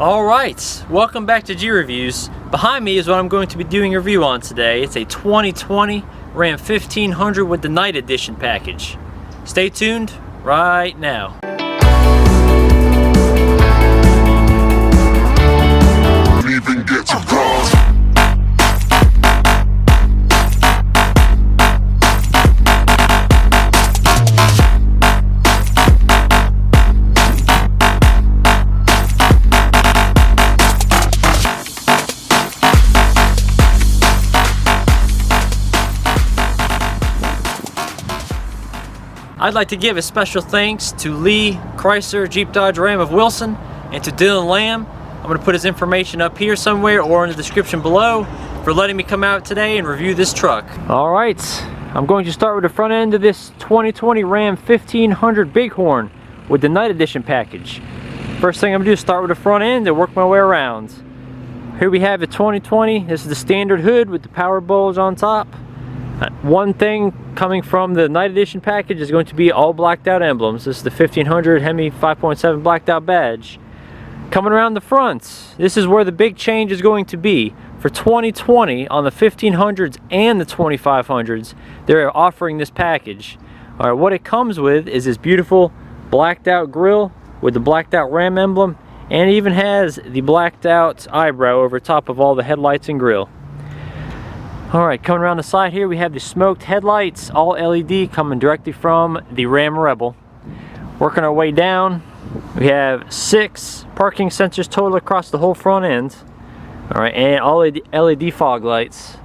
Alright, welcome back to Greviewz. Behind me is what I'm going to be doing a review on today. It's a 2020 Ram 1500 with the Night Edition package. Stay tuned right now. Even get to cross. I'd like to give a special thanks to Lee Chrysler Jeep Dodge Ram of Wilson and to Dylan Lamb. I'm going to put his information up here somewhere or in the description below for letting me come out today and review this truck. Alright, I'm going to start with the front end of this 2020 Ram 1500 Bighorn with the Night Edition package. First thing I'm going to do is start with the front end and work my way around. Here we have the 2020. This is the standard hood with the power bulge on top. One thing coming from the Night Edition package is going to be all blacked out emblems. This is the 1500 Hemi 5.7 blacked out badge. Coming around the front, this is where the big change is going to be. For 2020 on the 1500s and the 2500s, they're offering this package. Alright, what it comes with is this beautiful blacked out grille with the blacked out Ram emblem, and it even has the blacked out eyebrow over top of all the headlights and grille. Alright, coming around the side here we have the smoked headlights, all LED, coming directly from the Ram Rebel. Working our way down, we have 6 parking sensors total across the whole front end. Alright, and all LED fog lights.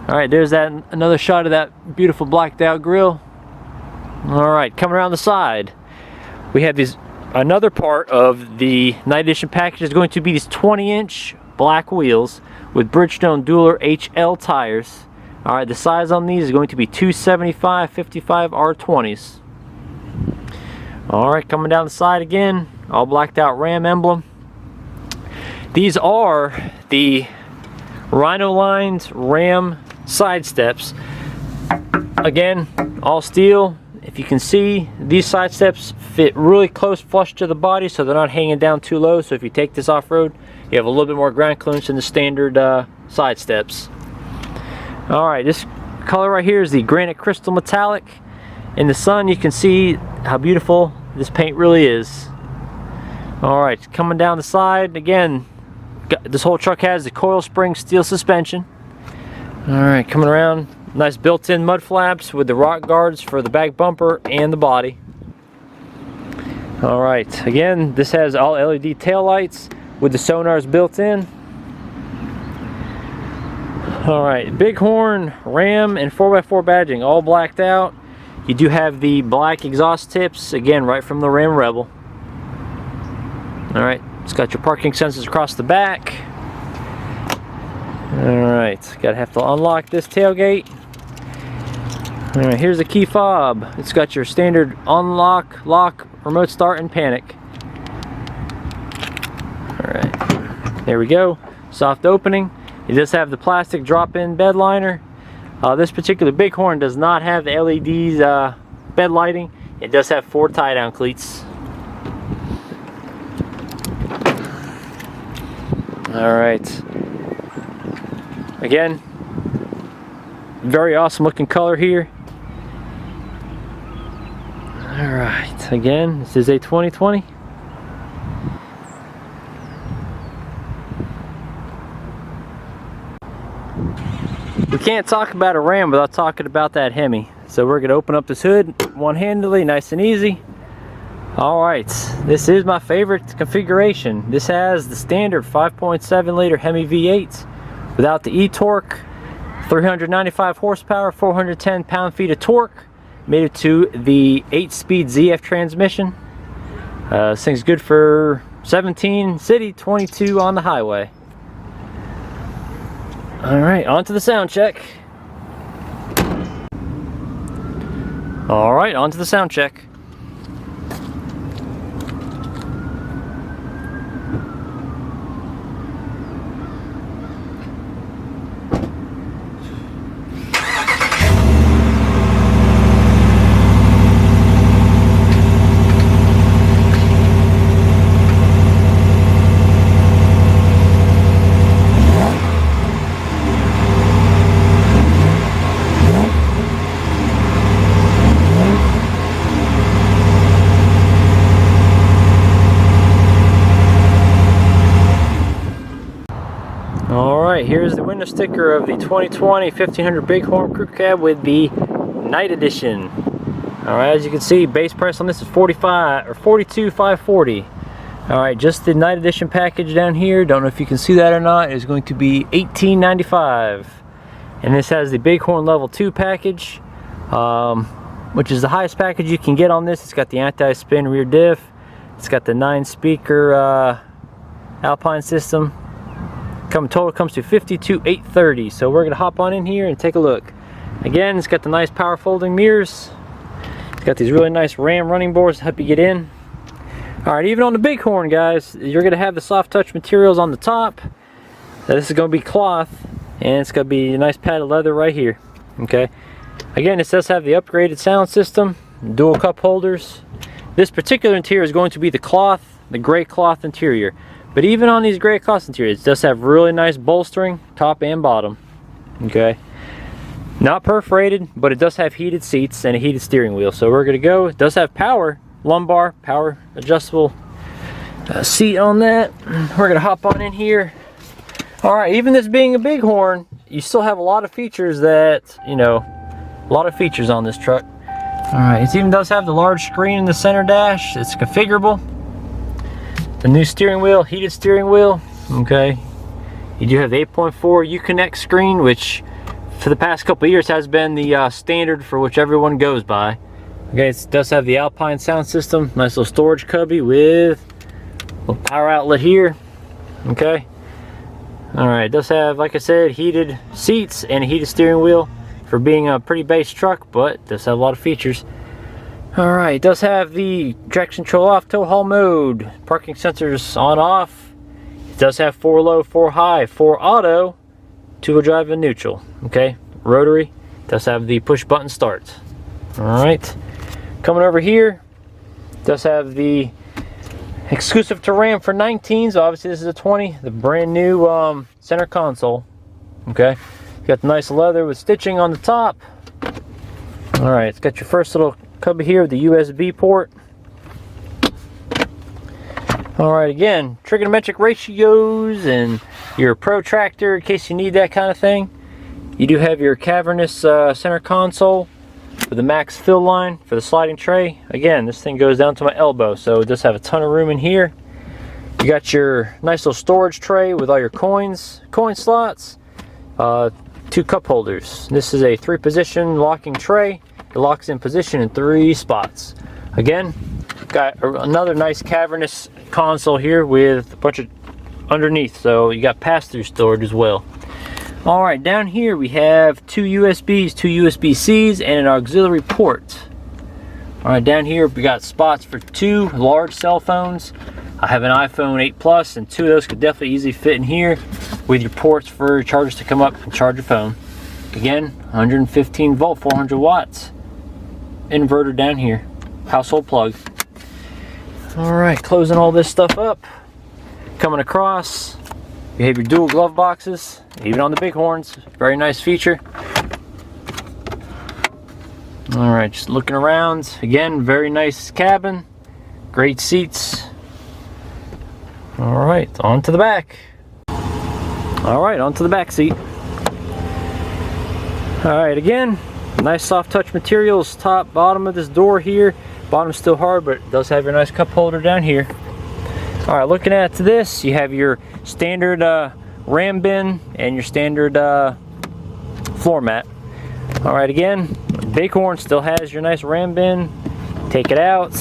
Alright, there's another shot of that beautiful blacked out grille. Alright, coming around the side, we have another part of the Night Edition package is going to be these 20-inch black wheels with Bridgestone Dueler HL tires. Alright, the size on these is going to be 275/55 R20s. Alright, coming down the side again, all blacked out Ram emblem. These are the Rhino lined Ram side steps. Again, all steel. If you can see, these side steps fit really close flush to the body, so they're not hanging down too low. So if you take this off-road, you have a little bit more ground clearance than the standard side steps. Alright, this color right here is the Granite Crystal Metallic. In the sun you can see how beautiful this paint really is. Alright, coming down the side, again, this whole truck has the coil spring steel suspension. Alright, coming around, nice built-in mud flaps with the rock guards for the back bumper and the body. Alright, again, this has all LED tail lights with the sonars built in. Alright, Bighorn, Ram, and 4x4 badging all blacked out. You do have the black exhaust tips, again, right from the Ram Rebel. Alright, it's got your parking sensors across the back. Alright, gotta have to unlock this tailgate. Alright, here's the key fob. It's got your standard unlock, lock, remote start, and panic. Alright, there we go. Soft opening. It does have the plastic drop-in bed liner. This particular Bighorn does not have the LEDs bed lighting. It does have 4 tie-down cleats. Alright. Again, very awesome looking color here. Alright, again, this is a 2020. We can't talk about a Ram without talking about that Hemi. So we're going to open up this hood one-handedly, nice and easy. Alright, this is my favorite configuration. This has the standard 5.7 liter Hemi V8 without the e-torque, 395 horsepower, 410 pound-feet of torque. Made it to the 8-speed ZF transmission. This thing's good for 17 city, 22 on the highway. Alright, on to the sound check. Alright, on to the sound check. Alright, here's the window sticker of the 2020 1500 Bighorn Crew Cab with the Night Edition. Alright, as you can see, base price on this is $42,540. Alright, just the Night Edition package down here, don't know if you can see that or not, is going to be $18.95. And this has the Bighorn Level 2 package, which is the highest package you can get on this. It's got the anti-spin rear diff, it's got the 9-speaker Alpine system. Total comes to $52,830. So we're gonna hop on in here and take a look. Again, it's got the nice power folding mirrors. It's got these really nice Ram running boards to help you get in. Alright, even on the Bighorn, guys, you're going to have the soft touch materials on the top. Now, this is going to be cloth, and it's going to be a nice pad of leather right here. Okay. Again, it does have the upgraded sound system, dual cup holders. This particular interior is going to be the cloth, the gray cloth interior. But even on these gray cloth interiors, it does have really nice bolstering, top and bottom. Okay. Not perforated, but it does have heated seats and a heated steering wheel. So we're going to go. It does have power. Lumbar, power adjustable seat on that. We're gonna hop on in here. Alright, even this being a Bighorn, you still have a lot of features that, you know, a lot of features on this truck. Alright, it even does have the large screen in the center dash. It's configurable. The new steering wheel, heated steering wheel. Okay. You do have the 8.4 Uconnect screen, which for the past couple of years has been the standard for which everyone goes by. Okay, it does have the Alpine sound system, nice little storage cubby with a little power outlet here. Okay. Alright, it does have, like I said, heated seats and a heated steering wheel for being a pretty base truck, but it does have a lot of features. Alright, it does have the traction control off, tow haul mode, parking sensors on off. It does have 4 low, 4 high, 4 auto, 2-wheel drive and neutral. Okay, rotary. It does have the push button start. Alright. Coming over here, does have the exclusive to Ram for 19, so obviously this is a 20, the brand new center console. Okay, got the nice leather with stitching on the top. Alright, it's got your first little cubby here with the USB port. Alright, again, trigonometric ratios and your protractor in case you need that kind of thing. You do have your cavernous center console with the max fill line for the sliding tray. Again, this thing goes down to my elbow, so it does have a ton of room in here. You got your nice little storage tray with all your coin slots, 2 cup holders. This is a 3-position locking tray. It locks in position in 3 spots. Again, got another nice cavernous console here with a bunch of underneath, so you got pass-through storage as well. Alright, down here we have 2 USBs, 2 USB-Cs, and an auxiliary port. Alright, down here we got spots for 2 large cell phones. I have an iPhone 8 Plus, and 2 of those could definitely easily fit in here with your ports for your chargers to come up and charge your phone. Again, 115 volt, 400 watts. Inverter down here. Household plug. Alright, closing all this stuff up. Coming across, you have your dual glove boxes, even on the Bighorns. Very nice feature. Alright, just looking around. Again, very nice cabin. Great seats. Alright, on to the back. Alright, on to the back seat. Alright, again, nice soft touch materials, top, bottom of this door here. Bottom's still hard, but it does have your nice cup holder down here. Alright, looking at this, you have your standard Ram bin and your standard floor mat. Alright, again, Bighorn still has your nice Ram bin. Take it out,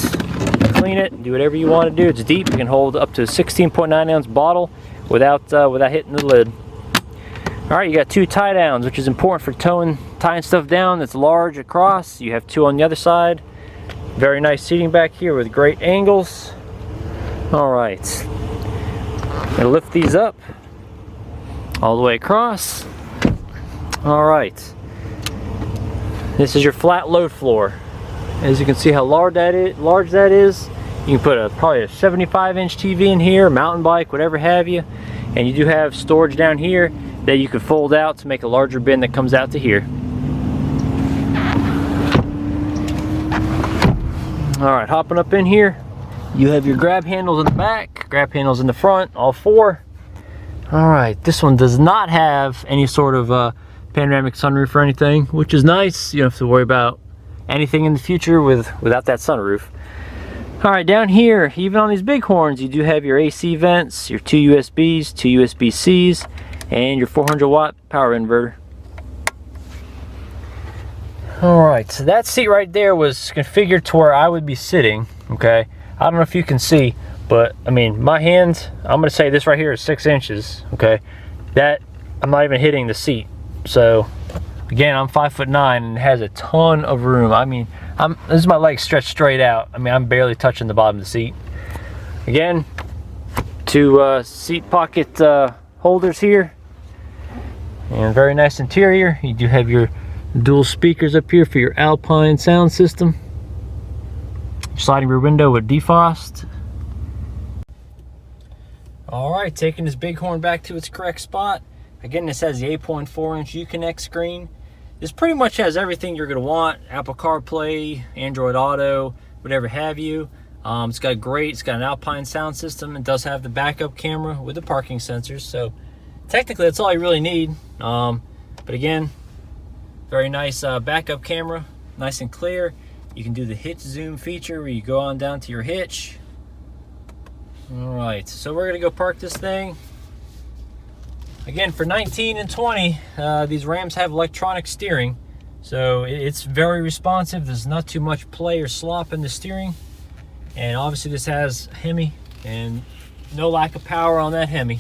clean it, do whatever you want to do. It's deep, you can hold up to a 16.9 ounce bottle without hitting the lid. Alright, you got 2 tie downs, which is important for tying stuff down that's large across. You have 2 on the other side. Very nice seating back here with great angles. Alright, I'm going to lift these up all the way across. Alright, this is your flat load floor. As you can see how large that is. You can put probably a 75-inch TV in here, mountain bike, whatever have you. And you do have storage down here that you could fold out to make a larger bin that comes out to here. Alright, hopping up in here. You have your grab handles in the back, grab handles in the front, all 4. All right, this one does not have any sort of panoramic sunroof or anything, which is nice. You don't have to worry about anything in the future without that sunroof. All right, down here, even on these big horns, you do have your AC vents, your 2 USBs, 2 USB-Cs, and your 400-watt power inverter. All right, so that seat right there was configured to where I would be sitting, okay? I don't know if you can see, but I mean, my hand, I'm gonna say this right here is 6 inches, okay? That, I'm not even hitting the seat. So, again, I'm 5'9" and it has a ton of room. I mean, this is my legs stretched straight out. I mean, I'm barely touching the bottom of the seat. Again, 2 seat pocket holders here. And very nice interior. You do have your dual speakers up here for your Alpine sound system. Sliding rear window with defrost. All right, taking this bighorn back to its correct spot. Again, this has the 8.4-inch Uconnect screen. This pretty much has everything you're gonna want: Apple CarPlay, Android Auto, whatever have you. It's got an Alpine sound system. It does have the backup camera with the parking sensors. So technically, that's all you really need. But again, very nice backup camera, nice and clear. You can do the hitch zoom feature where you go on down to your hitch. All right, so we're gonna go park this thing. Again, for 19 and 20, these Rams have electronic steering, so it's very responsive. There's not too much play or slop in the steering. And obviously this has Hemi and no lack of power on that Hemi.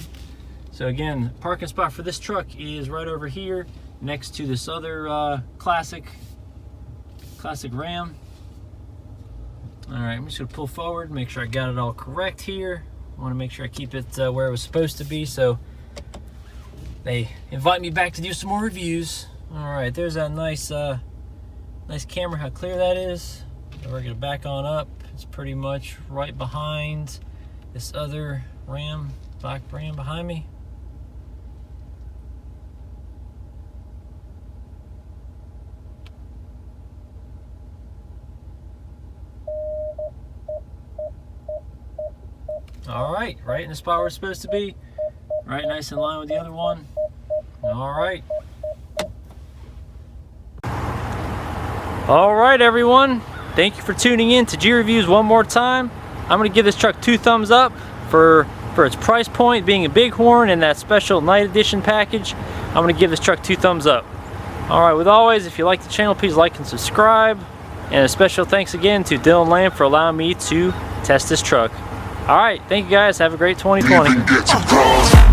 So again, parking spot for this truck is right over here next to this other classic Ram. All right, I'm just gonna pull forward, make sure I got it all correct here. I wanna make sure I keep it where it was supposed to be, so they invite me back to do some more reviews. All right, there's that nice camera, how clear that is. So we're gonna back on up. It's pretty much right behind this other Ram, black Ram behind me. All right in the spot where it's supposed to be. Right, nice in line with the other one. All right. All right, everyone. Thank you for tuning in to Greviewz one more time. I'm gonna give this truck 2 thumbs up for its price point, being a bighorn and that special night edition package. I'm gonna give this truck 2 thumbs up. All right, with always, if you like the channel, please like and subscribe. And a special thanks again to Dylan Lamb for allowing me to test this truck. All right, thank you guys. Have a great 2020.